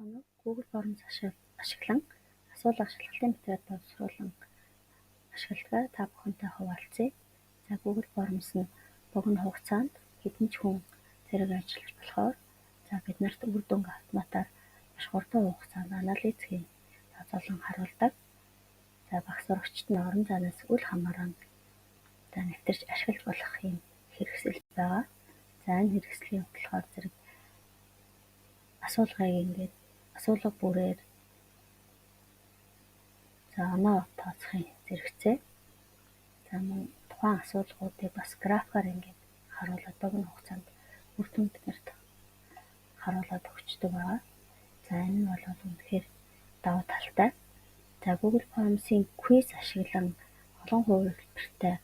оноо Google Forms ашиглан асуулга шалгалтын материал боловсруулан ашигладаг та бүхэнтэй хуваалцъя. За Google Forms нь богино хугацаанд хэдэн ч хүн зэрэг ажиллаж болохоор бид нарт үр дүнг автоматар маш хурдан хугацаанд анализ хийн золон харуулдаг. Багш сурагчид нь орон зайнаас үл хамааран нэвтэрч ашиглаж болох юм хэрэгсэл байгаа. Энэ хэрэгслийн болохоор зэрэг асуулга бүрээр оноо тооцохын зэрэгцээ. Мөн тухайн асуулгуудыг бас графикаар харуулад богино хугацаанд үр дүн биднэрт харуулад өгчдөг байгаа. Энэ нь бол үнэхээр давуу талтай. Google Forms-ийн quiz ашиглан олон хувилбартай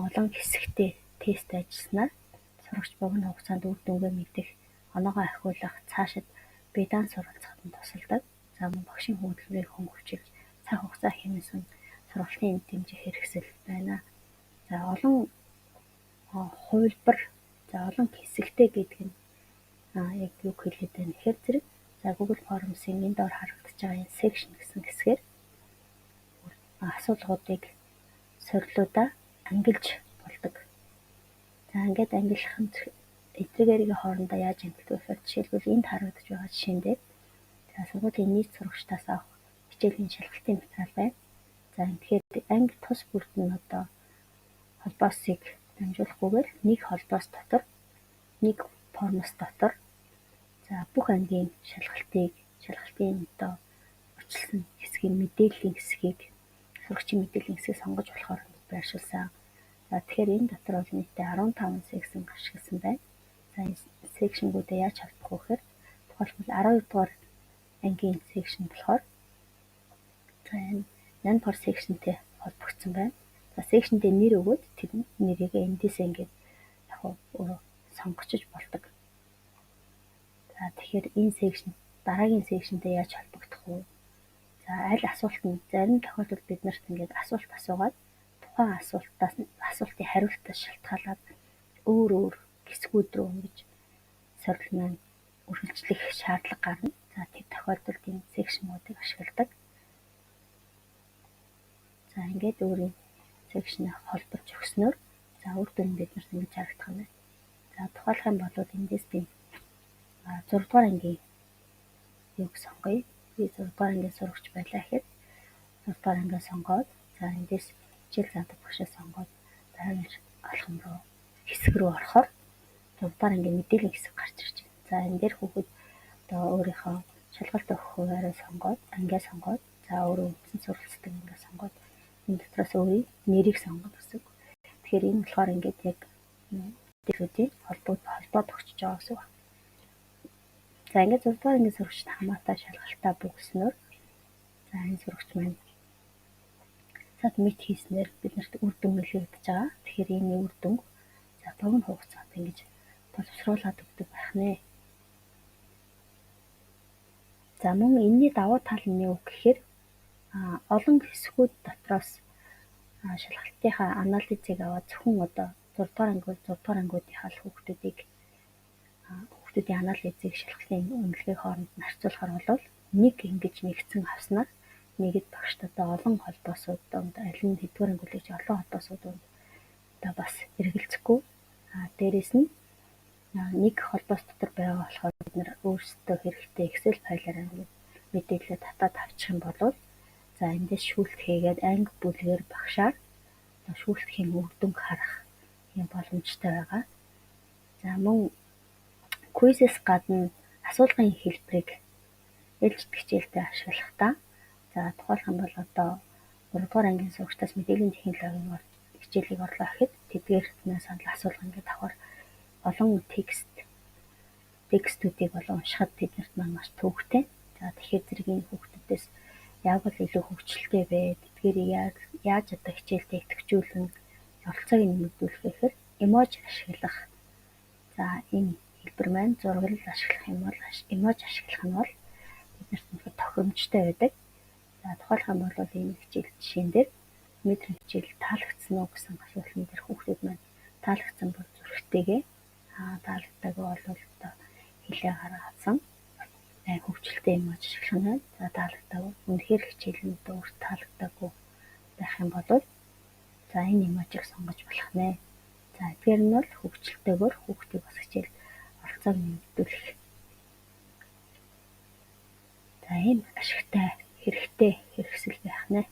олон хэсэгтэй тест ажилласнаар сурагч богино хугацаанд үр дүнгээ мэдэх, оноогоо ахиулах, цаашид бие даан суралцахад нь тусалдаг. Мөн багшийн хөдөлмөрийг хөнгөвчилж цаг хугацаа хэмнэсэн сургалтын дэмжих хэрэгсэл байна. Олон хувилбар, олон хэсэгтэй гэдэг нь яг юу хэлээд байна гэхээр зэрэг Google Forms-ийн энд доор харагдаж байгаа энэ section гэсэн хэсгээр асуулгуудыг сорилуудаа ангилж болдог. Ингээд ангилах нь эдгээрийн хоорондоо яаж ангилдаг вэ гэхээр жишээлбэл энд харагдаж байгаа жишээн дээр сургуулийн нийт сурагчдаас авах хичээлийн шалгалтын материал байна. Тэгэхээр анги тус бүрд нь холбоосыг дамжуулахгүйгээр нэг холбоос дотор, нэг формос дотор бүх ангийн шалгалтын өчилсөн хэсгийн мэдээллийн хэсгийг сурагчийн мэдээллийн хэсгийг сонгож болохоор байршуулсан. Тэгэхээр энэ дотор бол нийтдээ 15 секшн ашигласан байна. Энэ секшнгүүдээ яаж холбох вэ гэхээр тухайлбал 12 дугаар ангийн секшн болохоор энэ non-for секшнтэй холбогдсон байна. Секшнтэй нэр өгөөд тэр нэрийг эндээс өөрөө сонгочиж болдог. Тэгэхээр энэ секшн дараагийн секшнтэй яаж холбогдох вэ? Аль асуулт нь зарим тохиолдолд бид нарт асуулт асуугаад тухайн асуултын хариултаас шалтгаалаад өөр хэсгүүд рүү ингэж сорил маань үргэлжлэх шаардлага гарна. Тэр тохиолдолд энэ секшнуудыг ашигладаг. Ингээд өөрийн секшнээ холбож өгснөөр үр дүн биднэрт ингэж харагдах юм байна. Тухайлах юм бол эндээс би 6 дугаар ангийн юг сонгоё. Би 6 дугаар ангийн сурагч байлаа гэхэд 6 дугаар ангаа сонгоод эндээс хичээл заадаг багшаа сонгоод дараагийн алхам руу хэсэг рүү орохоор 6 дугаар ангийн мэдээллийн хэсэг гарч ирж байна. Энэ дээр хүүхэд өөрийнхөө шалгалт өгөх хуваараа сонгоод ангиа сонгоод өөрөө үндсэн суралцдаг ангиа сонгоод энэ дотроос өөрийн нэрийг сонгох гэсэн. Тэгэхээр энэ болохоор яг мэдээллүүдийн холбоод өгч байгаа гэсэн. Ингээд 6 дугаар ангийн сурагчид хамаатай шалгалтаа бүгснөөр энэ сурагч маань мит хийснээр биднэрт үр дүн илэрдэж байгаа. Тэгэхээр энэ үр дүнг богино хугацаанд ингэж боловсруулад өгдөг байх нэ. Мөн энэний давуу тал нь юу гэхээр олон хэсгүүд дотроос шалгалтынхаа анализыг аваад зөвхөн 6 дугаар ангиудынхаа хүүхдүүдийн анализыг шалгалтын үнэлгээ хооронд нь харьцуулахаар бол нэг ингэж нэгдсэн авснаар нэгэд багшд олон холбоосууд аль нь хэдгээр ангиулж олон холбоосууд бас эргэлзэхгүй. Дээрээс нь нэг холбоос дотор байгаа болохоор бид нар өөрсдөө хэрэгтэй Excel файлаар мэдээлэлээ татаад авчих юм бол эндээс шүүлт хийгээд анги бүлгээр багшаар шүүлтгэхийн үр дүнг харах юм боломжтой байгаа. Мөн quiz-с гадна асуулгын хэлбэрийг ээлж хичээлдээ ашиглахдаа тухайлх юм бол 3 дугаар ангийн сурагчдаас мэдээллийн технологийн хичээлийг орлоо гэхэд тэдгээртнээ санал асуулга давхар олон текстүүдийг уншихад тэднэрт маш төвөгтэй. Тэгэхээр зэрэг энэ хүүхдүүдээс яг л илүү хөгжилтэй вэ? Тэдгээрийг яаж хичээлдээ идэвхжүүлэн оролцоог нэмэгдүүлэх гэхээр эможи ашиглах. Энэ хэлбэр маань зураг ашиглах юм бол эможи ашиглах нь бол биднэрт тохиромжтой байдаг. Тухайлх юм бол энэ хичээл жишээн дээр өнөөдрийн хичээл таалагдсан уу гэсэн асуултан дээр хүүхдүүд маань таалагдсан бол зүрхтэйгээ таалагдаагүй бол хэлээ гаргасан. хөвчлөлтэй юм ашиглах нь байна. За таалагдаагүй. Үнэхээр хичээлүүд өөрт таалагдаагүй байх юм бол за энэ эможиг сонгож болох нэ. За эдгээр нь бол хөвчлөлтэйгээр хүүхдийг бас хичээл оролцоог нэмэгдүүлэх. За ийм ашигтай, хэрэгтэй хэрэгсэл байх нэ.